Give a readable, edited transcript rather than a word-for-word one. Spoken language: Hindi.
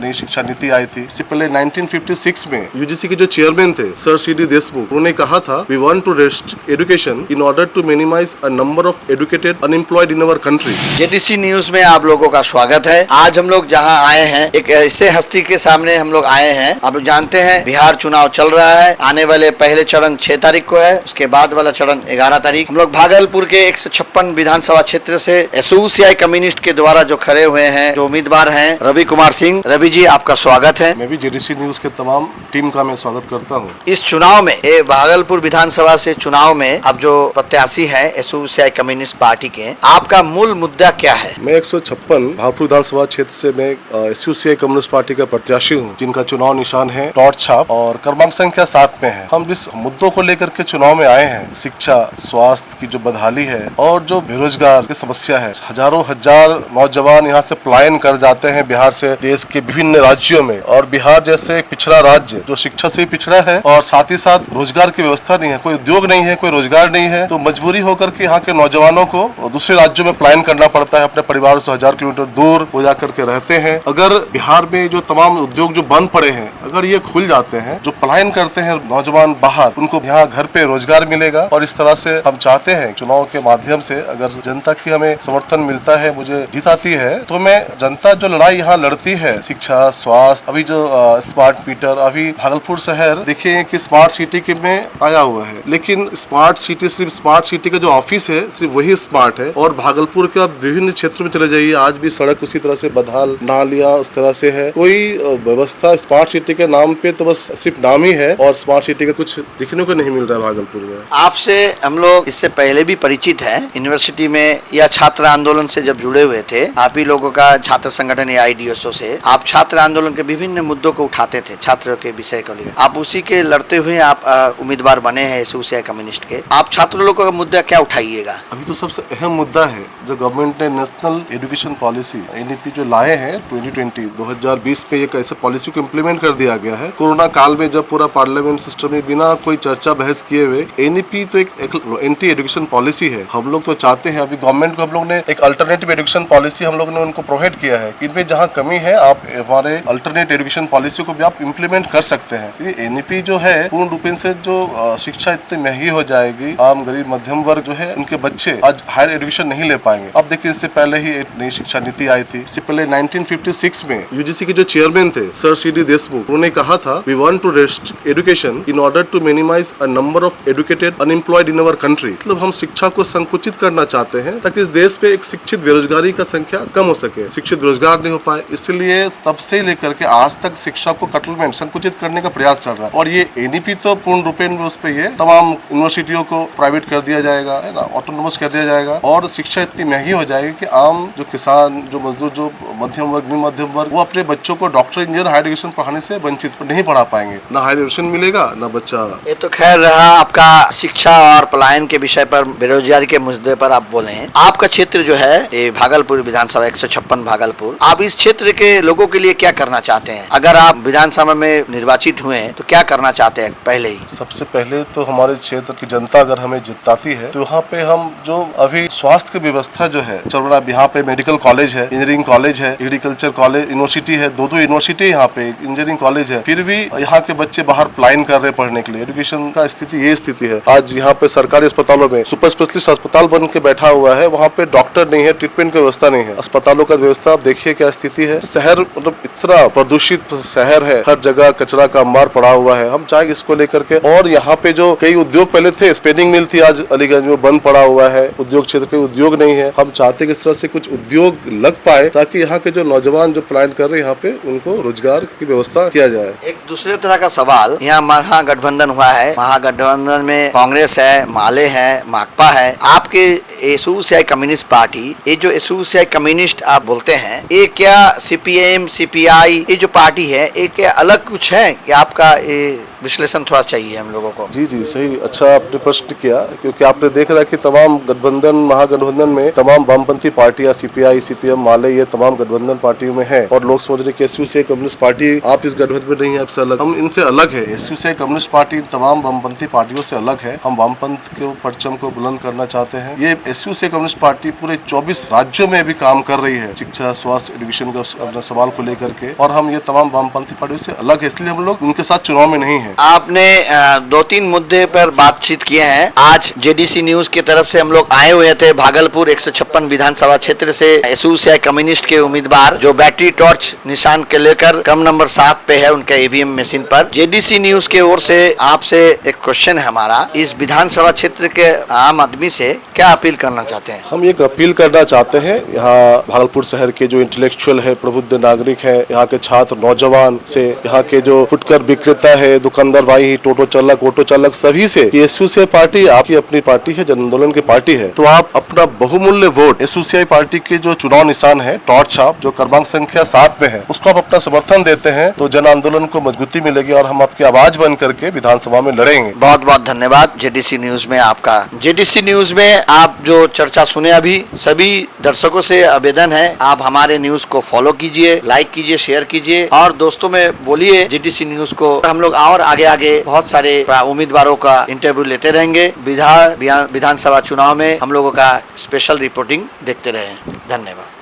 नई शिक्षा नीति आई थी। इससे पहले 1956 में यूजीसी के जो चेयरमैन थे सर सी.डी. देशमुख, उन्होंने कहा था we want to restrict education in order to minimise a number of educated unemployed in our country. JDC news में आप लोगों का स्वागत है। आज हम लोग जहां आए हैं, एक ऐसे हस्ती के सामने हम लोग आए हैं। आप लोग जानते हैं बिहार चुनाव चल रहा है। आने वाले पहले चरण 6 तारीख को है, उसके बाद वाला चरण 11 तारीख। हम लोग भागलपुर के 156 विधानसभा क्षेत्र से एसयूसीआई कम्युनिस्ट के द्वारा जो खड़े हुए हैं, जो उम्मीदवार हैं, रवि कुमार सिंह। रवि जी, आपका स्वागत है। मैं भी जेडीसी न्यूज के तमाम टीम का मैं स्वागत करता हूँ। इस चुनाव में, ये भागलपुर विधानसभा से चुनाव में अब जो प्रत्याशी है एसयूसीआई कम्युनिस्ट पार्टी के, आपका मूल मुद्दा क्या है? मैं 156 भागलपुर विधानसभा क्षेत्र से मैं एसयूसीआई कम्युनिस्ट पार्टी का प्रत्याशी हूँ, जिनका चुनाव निशान है टॉर्च छाप और क्रमांक संख्या 7 में है। हम जिस मुद्दों को लेकर के चुनाव में आए हैं, शिक्षा, स्वास्थ्य की जो बदहाली है और जो बेरोजगार की समस्या है, हजारों हजार नौजवान यहाँ से पलायन कर जाते हैं बिहार से देश के विभिन्न राज्यों में। और बिहार जैसे एक पिछड़ा राज्य जो शिक्षा से पिछड़ा है और साथ ही साथ रोजगार की व्यवस्था नहीं है, कोई उद्योग नहीं है, कोई रोजगार नहीं है, तो मजबूरी होकर के यहाँ के नौजवानों को दूसरे राज्यों में पलायन करना पड़ता है। अपने परिवार से 1000 किलोमीटर दूर हो जाकर के रहते हैं। अगर बिहार में जो तमाम उद्योग जो बंद पड़े हैं, अगर ये खुल जाते हैं, जो पलायन करते हैं नौजवान बाहर, उनको यहाँ घर पे रोजगार मिलेगा। और इस तरह से हम चाहते हैं चुनाव के माध्यम से अगर जनता की हमें समर्थन मिलता है, मुझे जीत आती है, तो मैं जनता जो लड़ाई यहाँ लड़ती है, शिक्षा, स्वास्थ्य, अभी जो स्मार्ट मीटर, अभी भागलपुर शहर देखिए कि स्मार्ट सिटी के में आया हुआ है, लेकिन स्मार्ट सिटी सिर्फ स्मार्ट सिटी का जो ऑफिस है सिर्फ वही स्मार्ट है। और भागलपुर के आप विभिन्न क्षेत्रों में चले जाइए, आज भी सड़क उसी तरह से बदहाल, नालियां उस तरह से है। कोई व्यवस्था स्मार्ट सिटी के नाम पे तो बस सिर्फ नाम ही है और स्मार्ट सिटी का कुछ दिखने को नहीं मिल रहा है भागलपुर में। आपसे हम लोग इससे पहले भी परिचित हैं, यूनिवर्सिटी में या छात्र आंदोलन से जब जुड़े हुए थे। आप ही लोगों का छात्र संगठन या आईडीएसओ से आप छात्र आंदोलन के विभिन्न मुद्दों को उठाते थे, छात्रों के विषय को लेकर। आप उसी के लड़ते हुए आप उम्मीदवार बने हैं एसयूसीआई कम्युनिस्ट के। आप छात्र लोगों का मुद्दा क्या उठाइएगा? अभी तो सबसे अहम मुद्दा है जो गवर्नमेंट ने नेशनल एजुकेशन पॉलिसी एनईपी जो लाए हैं 2020 पे, एक ऐसे पॉलिसी को इम्प्लीमेंट कर दिया गया है। कोरोना काल में जब पूरा पार्लियामेंट सिस्टम में बिना कोई चर्चा बहस किए हुए, एनईपी तो एक एंटी एजुकेशन पॉलिसी है। हम लोग तो चाहते हैं, अभी गवर्नमेंट को हम लोग ने एक अल्टरनेटिव एजुकेशन पॉलिसी हम लोग ने उनको प्रोवाइड किया है कि इनमें जहाँ कमी है आप हमारे अल्टरनेट एजुकेशन पॉलिसी को भी आप इम्प्लीमेंट कर सकते हैं। ये एनईपी जो है पूर्ण रूप से जो शिक्षा इतनी महंगी हो जाएगी, आम गरीब मध्यम वर्ग जो है उनके बच्चे आज हायर एजुकेशन नहीं ले पाएंगे। अब देखिए, इससे पहले ही एक नई शिक्षा नीति आई थी। इससे पहले 1956 में यूजीसी के जो चेयरमैन थे सर सी.डी. देशमुख, उन्होंने कहा था we want to restrict education in order to minimise a number of educated unemployed in our country. मतलब हम शिक्षा को संकुचित करना चाहते हैं ताकि इस देश में एक शिक्षित बेरोजगारी का संख्या कम हो सके, शिक्षित बेरोजगार नहीं हो पाए। इसलिए तब से लेकर के आज तक शिक्षा को कटलमेंट संकुचित करने का प्रयास चल रहा है। और ये एनईपी तो पूर्ण रूपेण उस पे ये तमाम यूनिवर्सिटियों को प्राइवेट कर दिया जाएगा, है ना, ऑटोनोमस कर दिया जाएगा। और शिक्षा इतनी महंगी हो जाएगी कि आम जो किसान, जो मजदूर, जो मध्यम वर्ग, निम्न मध्यम वर्ग, वो अपने बच्चों को डॉक्टर, इंजीनियर, हायर एजुकेशन पढ़ाने से वंचित नहीं पढ़ा पाएंगे। ना हायर एजुकेशन मिलेगा ना बच्चा। ये तो खैर रहा आपका शिक्षा और पलायन के विषय पर, बेरोजगारी के मुद्दे पर आप बोले हैं। आपका क्षेत्र जो है ये भागलपुर विधानसभा 156 भागलपुर, आप इस क्षेत्र के लोगों के लिए क्या करना चाहते हैं? अगर आप विधानसभा में निर्वाचित हुए तो क्या करना चाहते हैं? पहले ही सबसे पहले तो हमारे क्षेत्र की जनता अगर हमें जिताती है तो यहाँ पे हम जो अभी स्वास्थ्य की व्यवस्था जो है चल रहा है, यहाँ पे मेडिकल कॉलेज है, इंजीनियरिंग कॉलेज है, एग्रीकल्चर कॉलेज, यूनिवर्सिटी है, दो यूनिवर्सिटी यहाँ पे, इंजीनियरिंग कॉलेज है, फिर भी यहाँ के बच्चे बाहर पलायन कर रहे पढ़ने के लिए। एजुकेशन का स्थिति ये स्थिति है। आज यहाँ पे सरकारी अस्पतालों में सुपर स्पेशलिस्ट अस्पताल बन के बैठा हुआ है, वहाँ पे डॉक्टर नहीं है, ट्रीटमेंट की व्यवस्था नहीं है, अस्पतालों का व्यवस्था आप देखिए क्या स्थिति है। शहर मतलब इतना प्रदूषित शहर है, हर जगह कचरा का अंबार पड़ा हुआ है। हम चाहे इसको लेकर के, और यहाँ पे जो कई उद्योग पहले थे, स्पिनिंग मिल थी, आज अलीगंज में बंद पड़ा हुआ है, उद्योग क्षेत्र के उद्योग नहीं है। हम चाहते कि इस तरह से कुछ उद्योग लग पाए ताकि यहाँ के जो नौजवान जो पलायन कर रहे हैं यहाँ पे उनको रोजगार की व्यवस्था किया जाए। एक दूसरे तरह का सवाल, यहाँ महागठबंधन हुआ है, महागठबंधन में कांग्रेस है, माले है, माकपा है, आपके एसयूसीआई कम्युनिस्ट पार्टी, ये जो एसयूसीआई कम्युनिस्ट आप बोलते हैं, ये क्या सीपीएम, सीपीआई, ये जो पार्टी है, ये क्या अलग कुछ है कि आपका ये विश्लेषण थोड़ा चाहिए हम लोगों को। जी जी सही, अच्छा आपने प्रश्न किया, क्योंकि आपने देख रहा है कि तमाम गठबंधन महागठबंधन में तमाम वामपंथी पार्टियां सीपीआई सीपीएम माले ये तमाम गठबंधन पार्टियों में है, और लोग समझ रहे कि एसयूसीआई कम्युनिस्ट पार्टी आप इस गठबंधन में नहीं है, आपसे अलग। हम इनसे अलग है। एसयूसीआई कम्युनिस्ट पार्टी तमाम वामपंथी पार्टियों से अलग है। हम वामपंथ के परचम को बुलंद करना चाहते हैं। ये एसयूसीआई कम्युनिस्ट पार्टी पूरे 24 राज्यों में भी काम कर रही है शिक्षा स्वास्थ्य एजुकेशन का अपने सवाल को लेकर के, और हम ये तमाम वामपंथी पार्टियों से अलग है, इसलिए हम लोग उनके साथ चुनाव में नहीं है। आपने 2-3 मुद्दे पर बातचीत किए हैं। आज जेडीसी न्यूज की तरफ से हम लोग आए हुए थे भागलपुर 156 विधानसभा क्षेत्र से एसयूसीआई कम्युनिस्ट के उम्मीदवार जो बैटरी टॉर्च निशान के लेकर क्रम नंबर 7 पे है उनके ईवीएम मशीन पर। जेडीसी न्यूज के ओर से आपसे एक क्वेश्चन है हमारा, इस विधानसभा क्षेत्र के आम आदमी से क्या अपील करना चाहते हैं? हम एक अपील करना चाहते हैं, यहाँ भागलपुर शहर के जो इंटेलेक्चुअल है, प्रबुद्ध नागरिक है, यहाँ के छात्र नौजवान से, यहाँ के जो फुटकर विक्रेता है, दुकानदार भाई, टोटो चालक, ऑटो चालक, सभी से एसयूसीआई पार्टी आपकी अपनी पार्टी है, जन आंदोलन की पार्टी है, तो आप अपना बहुमूल्य वोट एसयूसीआई पार्टी के जो चुनाव निशान है टॉर्च छाप जो क्रमांक संख्या 7 में है, उसको आप अपना समर्थन देते हैं तो जन आंदोलन को मजबूती मिलेगी और हम आपकी आवाज बन करके विधानसभा में लड़ेंगे। बहुत बहुत धन्यवाद जेडीसी न्यूज में आपका। जेडीसी न्यूज में आप जो चर्चा सुने अभी, सभी दर्शकों से आवेदन है आप हमारे न्यूज को फॉलो कीजिए, लाइक कीजिए, शेयर कीजिए और दोस्तों में बोलिए जेडीसी न्यूज को। हम लोग और आगे बहुत सारे उम्मीदवारों का इंटरव्यू लेते रहेंगे। विधानसभा चुनाव में हम लोगों का स्पेशल रिपोर्टिंग देखते रहें। धन्यवाद।